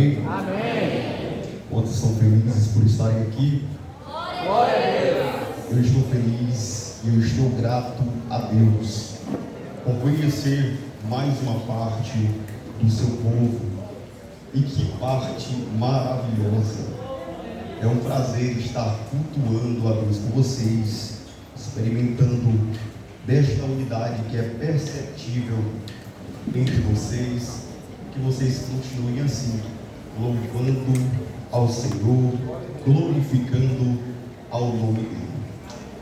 Amém? Amém. Quantos estão felizes por estarem aqui? Glória a Deus. Eu estou feliz e eu estou grato a Deus por conhecer mais uma parte do seu povo. E que parte maravilhosa! É um prazer estar cultuando a Deus com vocês, experimentando desta unidade que é perceptível entre vocês. Que vocês continuem assim, louvando ao Senhor, glorificando ao nome dele.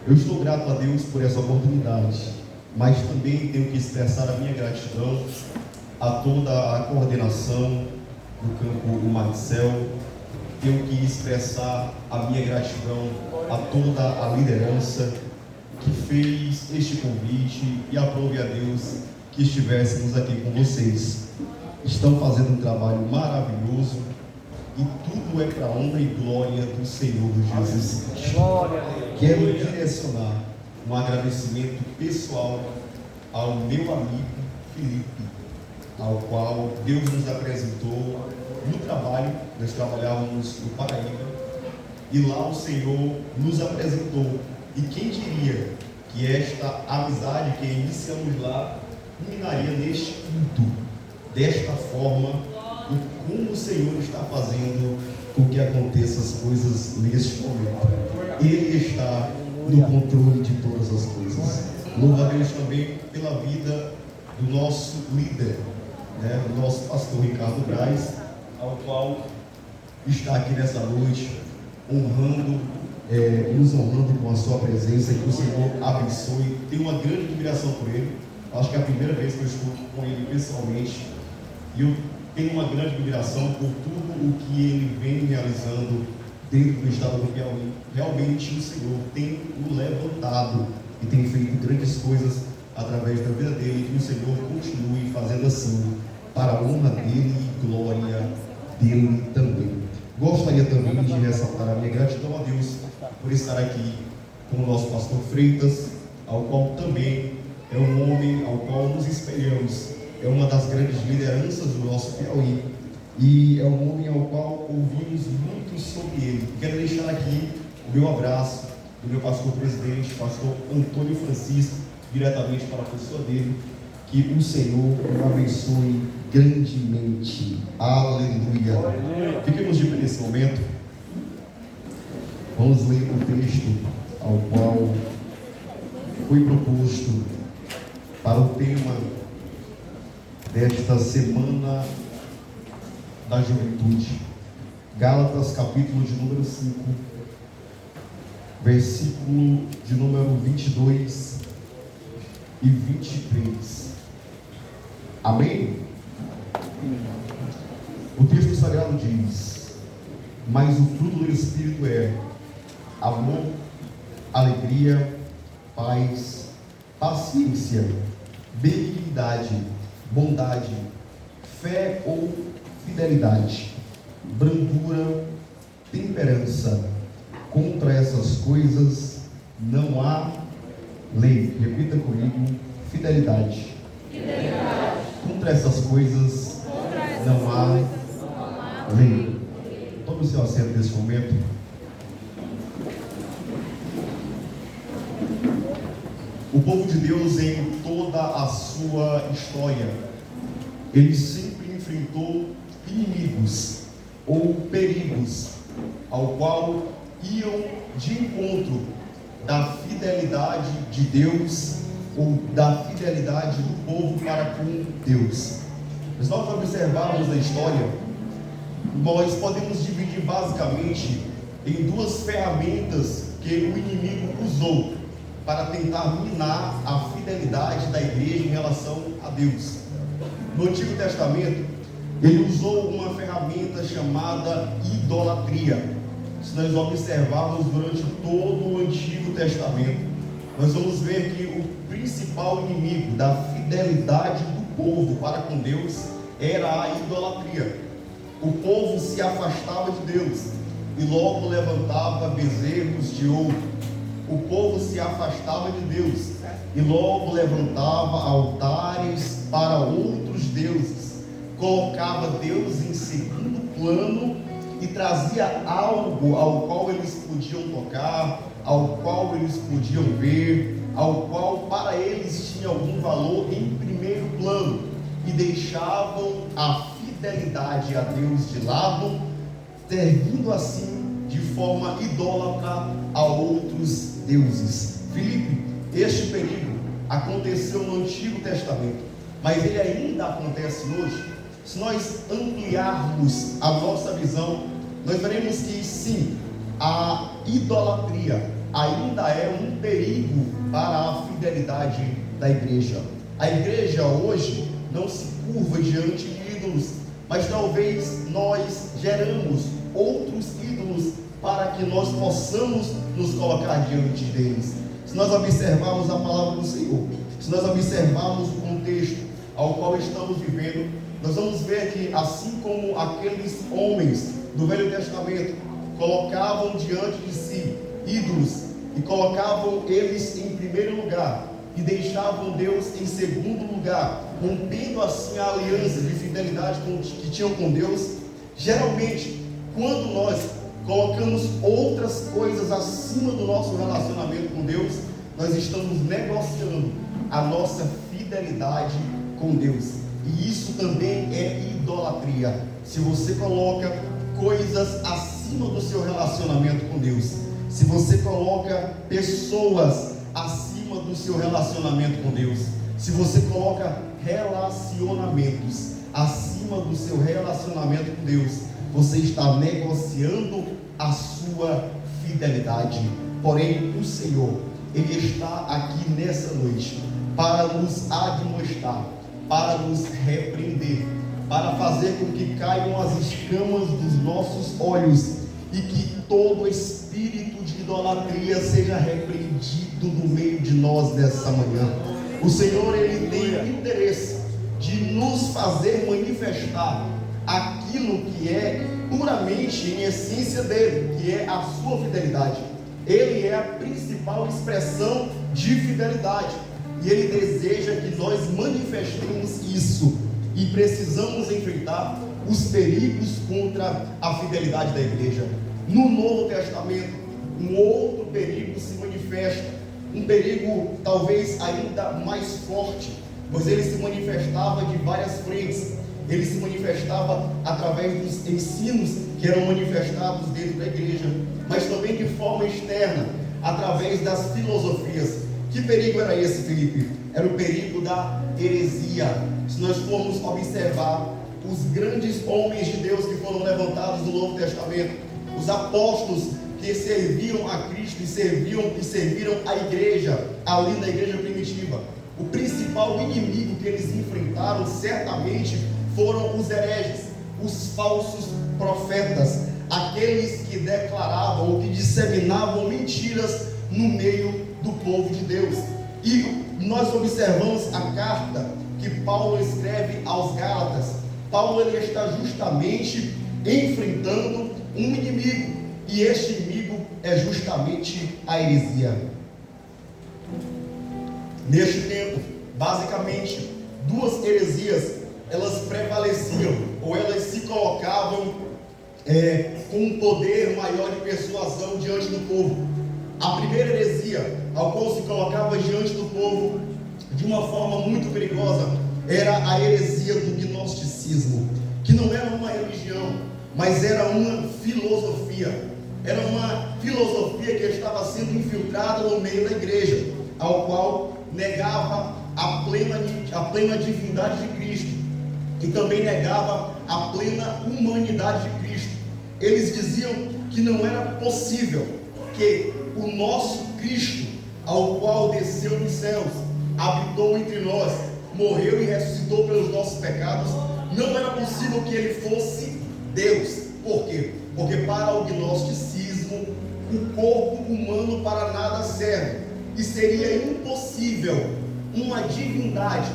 Eu estou grato a Deus por essa oportunidade, mas também tenho que expressar a minha gratidão a toda a coordenação do campo Marcel. Tenho que expressar a minha gratidão a toda a liderança que fez este convite e aprove a Deus que estivéssemos aqui com vocês. Estão fazendo um trabalho maravilhoso e tudo é para a honra e glória do Senhor Jesus Cristo. Quero direcionar um agradecimento pessoal ao meu amigo Felipe, ao qual Deus nos apresentou no trabalho. Nós trabalhávamos no Paraíba e lá o Senhor nos apresentou. E quem diria que esta amizade que iniciamos lá culminaria neste culto, desta forma, e como o Senhor está fazendo com que aconteçam as coisas neste momento. Ele está no controle de todas as coisas. Louvo a Deus também pela vida do nosso líder, o nosso pastor Ricardo Braz, ao qual está aqui nessa noite, nos honrando com a sua presença. Que o Senhor abençoe. Tenho uma grande admiração por ele. Acho que é a primeira vez que eu estou com ele pessoalmente. E eu tenho uma grande admiração por tudo o que ele vem realizando dentro do estado do Piauí. Realmente o Senhor tem o levantado e tem feito grandes coisas através da vida dele. Que o Senhor continue fazendo assim, para a honra dele e glória dele também. Gostaria também de ressaltar a minha gratidão a Deus por estar aqui com o nosso pastor Freitas, ao qual também é um homem ao qual nos espelhamos. É uma das grandes lideranças do nosso Piauí e é um homem ao qual ouvimos muito sobre ele. Quero deixar aqui o meu abraço do meu pastor presidente, pastor Antônio Francisco, diretamente para a pessoa dele. Que o Senhor o abençoe grandemente. Aleluia. Fiquemos de pé nesse momento. Vamos ler o texto ao qual foi proposto para o tema desta semana da juventude. Gálatas, capítulo de número 5, versículo de número 22 e 23. Amém? O texto sagrado diz: mas o fruto do Espírito é amor, alegria, paz, paciência, benignidade, bondade, fé ou fidelidade, brandura, temperança. Contra essas coisas não há lei. Repita comigo: fidelidade. Contra essas coisas não há lei. Tome o seu assento nesse momento. O povo de Deus, em toda a sua história, ele sempre enfrentou inimigos ou perigos ao qual iam de encontro da fidelidade de Deus ou da fidelidade do povo para com Deus. Se nós observarmos a história, nós podemos dividir basicamente em duas ferramentas que o inimigo usou para tentar minar a fidelidade da igreja em relação a Deus. No Antigo Testamento, ele usou uma ferramenta chamada idolatria. Se nós observarmos durante todo o Antigo Testamento, nós vamos ver que o principal inimigo da fidelidade do povo para com Deus era a idolatria. O povo se afastava de Deus e logo levantava bezerros de ouro. O povo se afastava de Deus e logo levantava altares para outros deuses. Colocava Deus em segundo plano trazia algo ao qual eles podiam tocar, ao qual eles podiam ver, ao qual para eles tinha algum valor em primeiro plano, e deixavam a fidelidade a Deus de lado, servindo assim de forma idólatra a outros deuses. Filipe, este perigo aconteceu no Antigo Testamento, mas ele ainda acontece hoje. Se nós ampliarmos a nossa visão, nós veremos que sim, a idolatria ainda é um perigo para a fidelidade da igreja. A igreja hoje não se curva diante de ídolos, mas talvez nós geramos outros ídolos para que nós possamos nos colocar diante deles. Se nós observarmos a palavra do Senhor, se nós observarmos o contexto ao qual estamos vivendo, nós vamos ver que assim como aqueles homens do Velho Testamento colocavam diante de si ídolos e colocavam eles em primeiro lugar e deixavam Deus em segundo lugar, rompendo assim a aliança de fidelidade que tinham com Deus, geralmente quando nós colocamos outras coisas acima do nosso relacionamento com Deus, nós estamos negociando a nossa fidelidade com Deus. E isso também é idolatria. Se você coloca coisas acima do seu relacionamento com Deus, se você coloca pessoas acima do seu relacionamento com Deus, se você coloca relacionamentos acima do seu relacionamento com Deus, você está negociando a sua fidelidade. Porém, o Senhor, Ele está aqui nessa noite para nos admoestar, para nos repreender, para fazer com que caiam as escamas dos nossos olhos e que todo espírito de idolatria seja repreendido no meio de nós nessa manhã. O Senhor, Ele tem o interesse de nos fazer manifestar aquilo que é puramente em essência dele, que é a sua fidelidade. Ele é a principal expressão de fidelidade e Ele deseja que nós manifestemos isso, e precisamos enfrentar os perigos contra a fidelidade da igreja. No Novo Testamento, um outro perigo se manifesta, um perigo talvez ainda mais forte, pois ele se manifestava de várias frentes. Ele se manifestava através dos ensinos que eram manifestados dentro da igreja, mas também de forma externa, através das filosofias. Que perigo era esse, Filipe? Era o perigo da heresia. Se nós formos observar os grandes homens de Deus que foram levantados no Novo Testamento, os apóstolos que serviam a Cristo e serviram a igreja, ali na igreja primitiva, o principal inimigo que eles enfrentaram certamente foram os hereges, os falsos profetas, aqueles que declaravam ou que disseminavam mentiras no meio do povo de Deus. E nós observamos a carta que Paulo escreve aos Gálatas. Paulo, ele está justamente enfrentando um inimigo, e este inimigo é justamente a heresia. Neste tempo, basicamente, duas heresias, elas prevaleciam, ou elas se colocavam com um poder maior de persuasão diante do povo. A primeira heresia, ao qual se colocava diante do povo de uma forma muito perigosa, era a heresia do gnosticismo, que não era uma religião, mas era uma filosofia. Era uma filosofia que estava sendo infiltrada no meio da igreja, ao qual negava a plena divindade de Cristo e também negava a plena humanidade de Cristo. Eles diziam que não era possível que o nosso Cristo, ao qual desceu dos céus, habitou entre nós, morreu e ressuscitou pelos nossos pecados, não era possível que Ele fosse Deus. Por quê? Porque para o gnosticismo, o corpo humano para nada serve, e seria impossível uma divindade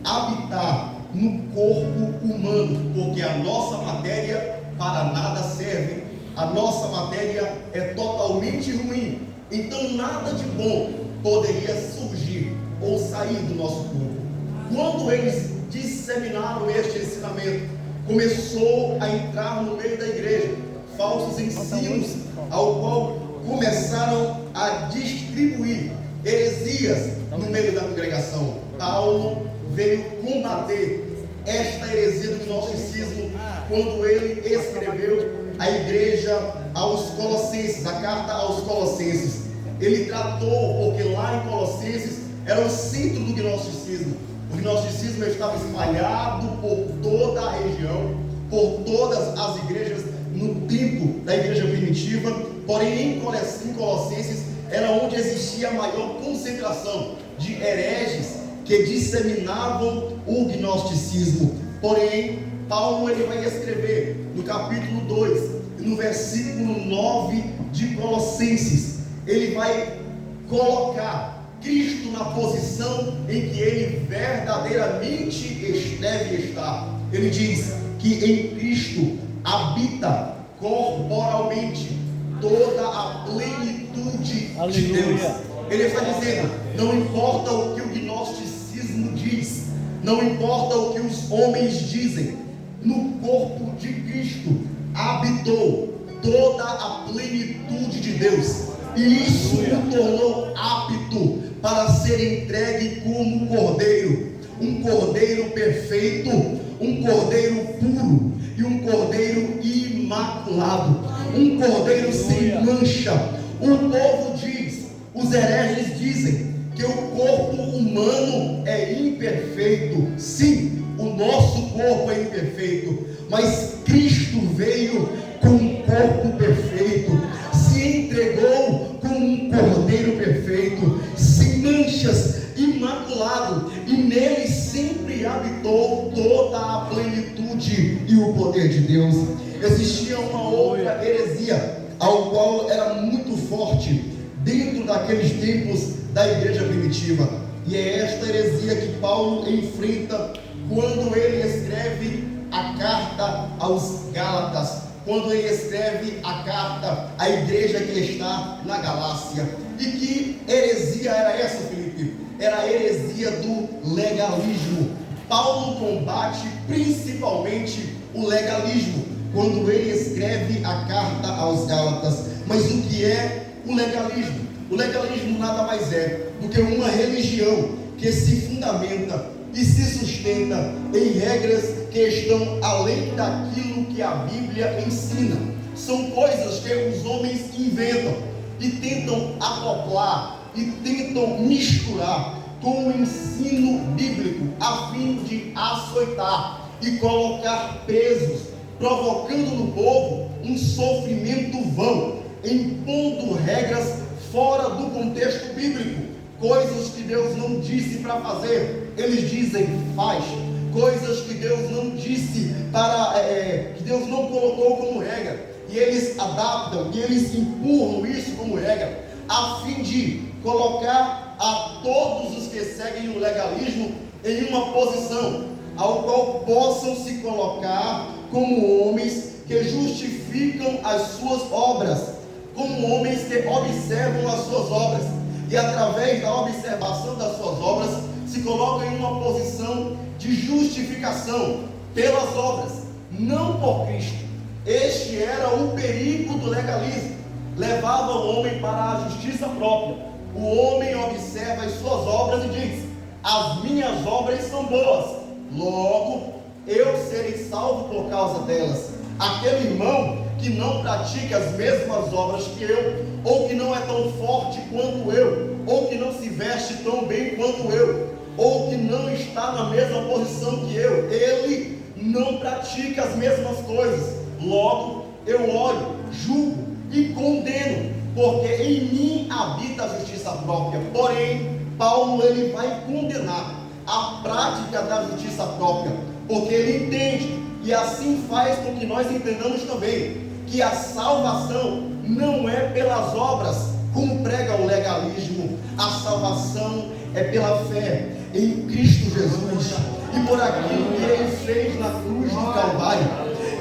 habitar no corpo humano, porque a nossa matéria para nada serve, a nossa matéria é totalmente ruim, então nada de bom poderia surgir ou sair do nosso corpo. Quando eles disseminaram este ensinamento, começou a entrar no meio da igreja falsos ensinos, ao qual começaram a distribuir heresias no meio da congregação. Paulo veio combater esta heresia do gnosticismo quando ele escreveu a igreja aos Colossenses, a carta aos Colossenses. Ele tratou, porque lá em Colossenses era o centro do gnosticismo. O gnosticismo estava espalhado por toda a região, por todas as igrejas no tempo da igreja primitiva, porém em Colossenses era onde existia a maior concentração de hereges que disseminavam o gnosticismo. Porém, Paulo ele vai escrever no capítulo 2, no versículo 9 de Colossenses, ele vai colocar Cristo na posição em que ele verdadeiramente deve estar. Ele diz que em Cristo habita corporalmente toda a plenitude de Deus. Ele está dizendo, não importa o que o gnosticismo diz, não importa o que os homens dizem, no corpo de Cristo habitou toda a plenitude de Deus, e isso o tornou apto para ser entregue como um cordeiro perfeito, um cordeiro puro e um cordeiro imaculado, um cordeiro sem mancha. O povo diz, os hereges dizem que o corpo humano é imperfeito. Sim, o nosso corpo é imperfeito, mas Cristo veio com um corpo perfeito, se entregou como um cordeiro perfeito, sem manchas, imaculado, e nele sempre habitou toda a plenitude e o poder de Deus. Existia uma outra heresia, ao qual era muito forte dentro daqueles tempos da igreja primitiva, e é esta heresia que Paulo enfrenta quando ele escreve a carta aos Gálatas, quando ele escreve a carta à igreja que está na Galácia. E que heresia era essa, Felipe? Era a heresia do legalismo. Paulo combate principalmente o legalismo quando ele escreve a carta aos Gálatas. Mas o que é o legalismo? O legalismo nada mais é do que uma religião que se fundamenta e se sustenta em regras que estão além daquilo que a Bíblia ensina. São coisas que os homens inventam e tentam acoplar e tentam misturar com o ensino bíblico, a fim de açoitar e colocar pesos, provocando no povo um sofrimento vão, impondo regras fora do contexto bíblico, coisas que Deus não disse para fazer, eles dizem faz, coisas que Deus não disse que Deus não colocou como regra, e eles adaptam e eles empurram isso como regra, a fim de colocar a todos os que seguem o legalismo em uma posição ao qual possam se colocar como homens que justificam as suas obras, como homens que observam as suas obras, e através da observação das suas obras se colocam em uma posição de justificação pelas obras, não por Cristo. Este era o perigo do legalismo, levava o homem para a justiça própria. O homem observa as suas obras e diz: as minhas obras são boas, logo eu serei salvo por causa delas. Aquele irmão que não pratica as mesmas obras que eu, ou que não é tão forte quanto eu, ou que não se veste tão bem quanto eu, ou que não está na mesma posição que eu, ele não pratica as mesmas coisas, logo eu olho, julgo e condeno, porque em mim habita a justiça própria. Porém, Paulo ele vai condenar a prática da justiça própria, porque ele entende, e assim faz com que nós entendamos também, que a salvação não é pelas obras, como prega o legalismo. A salvação é pela fé em Cristo Jesus e por aquilo que Ele fez na cruz do Calvário.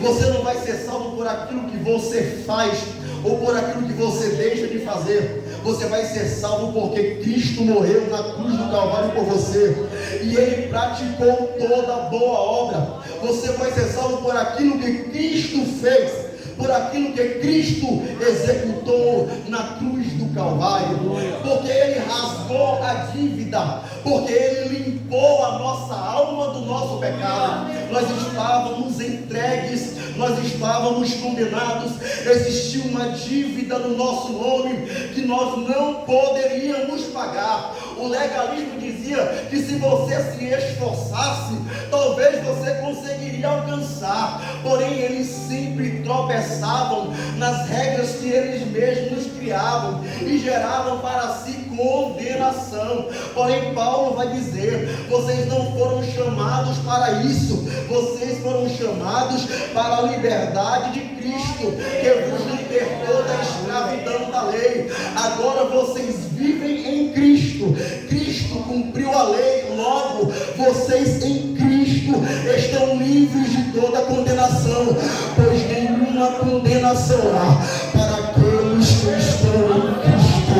Você não vai ser salvo por aquilo que você faz ou por aquilo que você deixa de fazer. Você vai ser salvo porque Cristo morreu na cruz do Calvário por você e Ele praticou toda boa obra. Você vai ser salvo por aquilo que Cristo fez. por aquilo que Cristo executou na cruz do Calvário, porque Ele rasgou a dívida, porque Ele limpou a nossa alma do nosso pecado. Nós estávamos entregues, nós estávamos condenados, existia uma dívida no nosso nome que nós não poderíamos pagar. O legalismo dizia que se você se esforçasse, talvez você conseguiria alcançar, porém eles sempre tropeçavam nas regras que eles mesmos criavam e geravam para si condenação. Porém Paulo vai dizer: vocês não foram chamados para isso, vocês foram chamados para a liberdade de Cristo, que vos libertou da escravidão da lei. Agora vocês vivem em Cristo. Cristo cumpriu a lei, logo vocês em Cristo estão livres de toda condenação, pois nenhuma condenação há para aqueles que estão em Cristo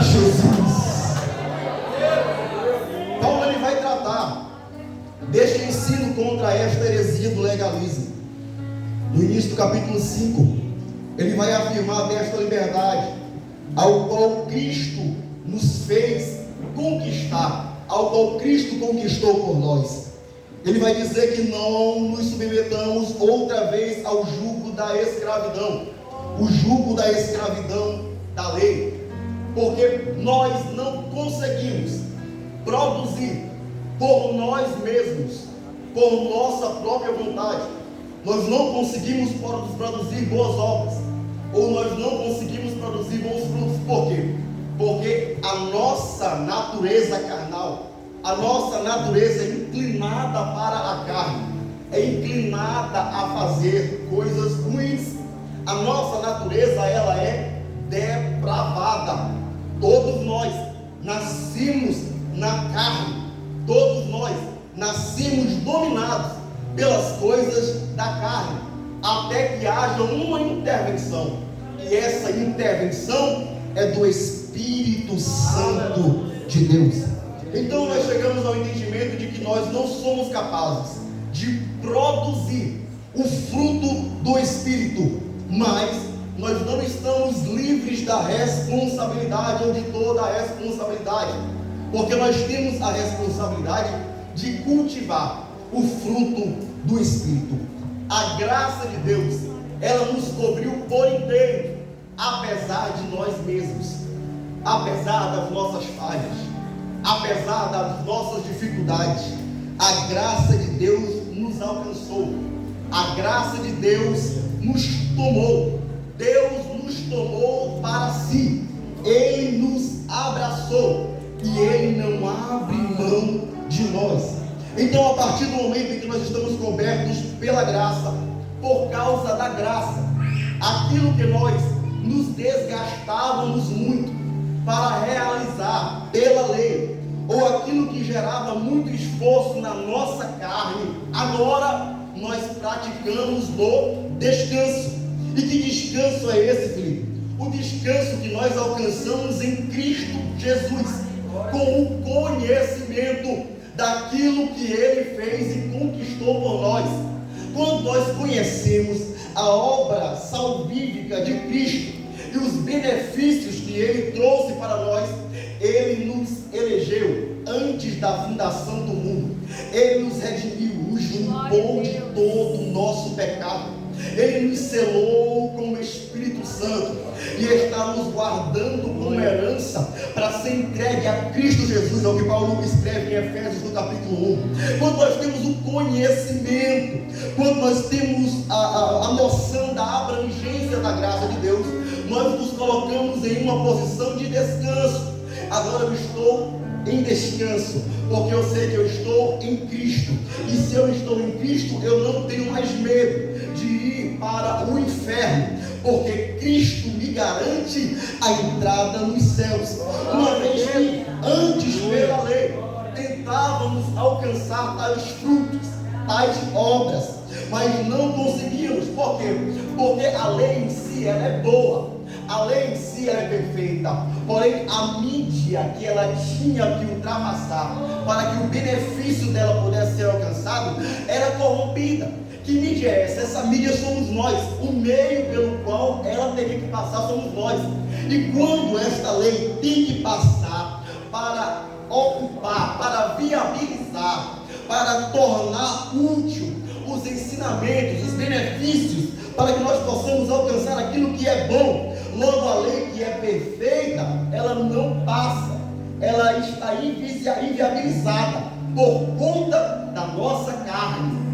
Jesus. Paulo ele vai tratar deste ensino contra esta heresia do legalismo. No início do capítulo 5, ele vai afirmar desta liberdade, ao qual Cristo nos fez conquistar, ao qual Cristo conquistou por nós. Ele vai dizer que não nos submetamos outra vez ao jugo da escravidão, o jugo da escravidão da lei, porque nós não conseguimos produzir por nós mesmos, por nossa própria vontade. Nós não conseguimos produzir boas obras, ou nós não conseguimos produzir bons frutos. Por quê? Porque a nossa natureza carnal, a nossa natureza é inclinada para a carne, é inclinada a fazer coisas ruins. A nossa natureza, ela é depravada. Todos nós nascemos na carne, todos nós nascemos dominados pelas coisas da carne, até que haja uma intervenção, e essa intervenção é do Espírito Santo de Deus. Então nós chegamos ao entendimento de que nós não somos capazes de produzir o fruto do Espírito, mas nós não estamos livres da responsabilidade, ou de toda a responsabilidade, porque nós temos a responsabilidade de cultivar o fruto do Espírito. A graça de Deus, ela nos cobriu por inteiro, apesar de nós mesmos, apesar das nossas falhas, apesar das nossas dificuldades. A graça de Deus nos alcançou, a graça de Deus nos tomou, Deus nos tomou para si, Ele nos abraçou e Ele não abre mão de nós. Então, a partir do momento em que nós estamos cobertos pela graça, por causa da graça, aquilo que nós nos desgastávamos muito para realizar pela lei, ou aquilo que gerava muito esforço na nossa carne, agora nós praticamos no descanso. E que descanso é esse, Felipe? O descanso que nós alcançamos em Cristo Jesus, com o conhecimento daquilo que Ele fez e conquistou por nós. Quando nós conhecemos a obra salvífica de Cristo e os benefícios que Ele trouxe para nós, Ele nos elegeu antes da fundação do mundo, Ele nos redimiu, nos limpou de todo o nosso pecado, Ele nos selou com o Espírito Santo e está nos guardando como herança para ser entregue a Cristo Jesus. É o que Paulo escreve em Efésios no capítulo 1. Quando nós temos o conhecimento, quando nós temos a noção da abrangência da graça de Deus, nós nos colocamos em uma posição de descanso. Agora eu estou em descanso, porque eu sei que eu estou em Cristo, e se eu estou em Cristo, eu não tenho mais medo de ir para o inferno, porque Cristo me garante a entrada nos céus. Uma vez que antes, pela lei, tentávamos alcançar tais frutos, tais obras, mas não conseguimos. Por quê? Porque a lei em si, ela é boa, A lei em si é perfeita, porém a mídia que ela tinha que ultrapassar para que o benefício dela pudesse ser alcançado era corrompida. Que mídia é essa? Essa mídia somos nós. O meio pelo qual ela teria que passar somos nós. E quando esta lei tem que passar para ocupar, para viabilizar, para tornar útil os ensinamentos, os benefícios, para que nós possamos alcançar aquilo que é bom, logo a lei que é perfeita, ela não passa, ela está inviabilizada por conta da nossa carne.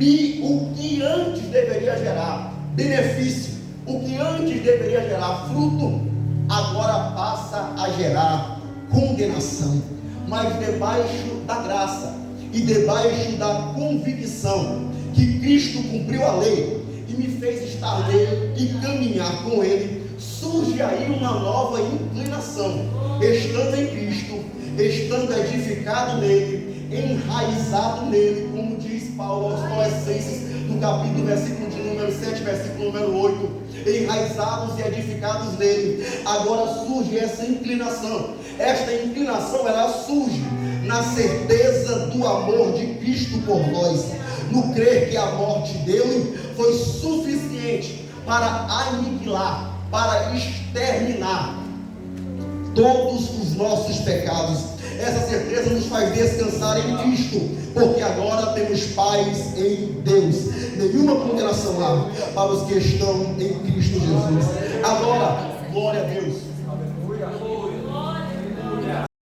E o que antes deveria gerar benefício, o que antes deveria gerar fruto, agora passa a gerar condenação. Mas debaixo da graça e debaixo da convicção que Cristo cumpriu a lei e me fez estar nele e caminhar com ele, surge aí uma nova inclinação. Estando em Cristo, estando edificado nele, enraizado nele, como diz Paulo aos Colossenses, no capítulo, versículo de número 7, versículo número 8, enraizados e edificados nele, agora surge essa inclinação. Esta inclinação, ela surge na certeza do amor de Cristo por nós, no crer que a morte dele foi suficiente para aniquilar, para exterminar todos os nossos pecados. Essa certeza nos faz descansar em Cristo, porque agora temos paz em Deus. Nenhuma condenação há para os que estão em Cristo Jesus. Agora, glória a Deus.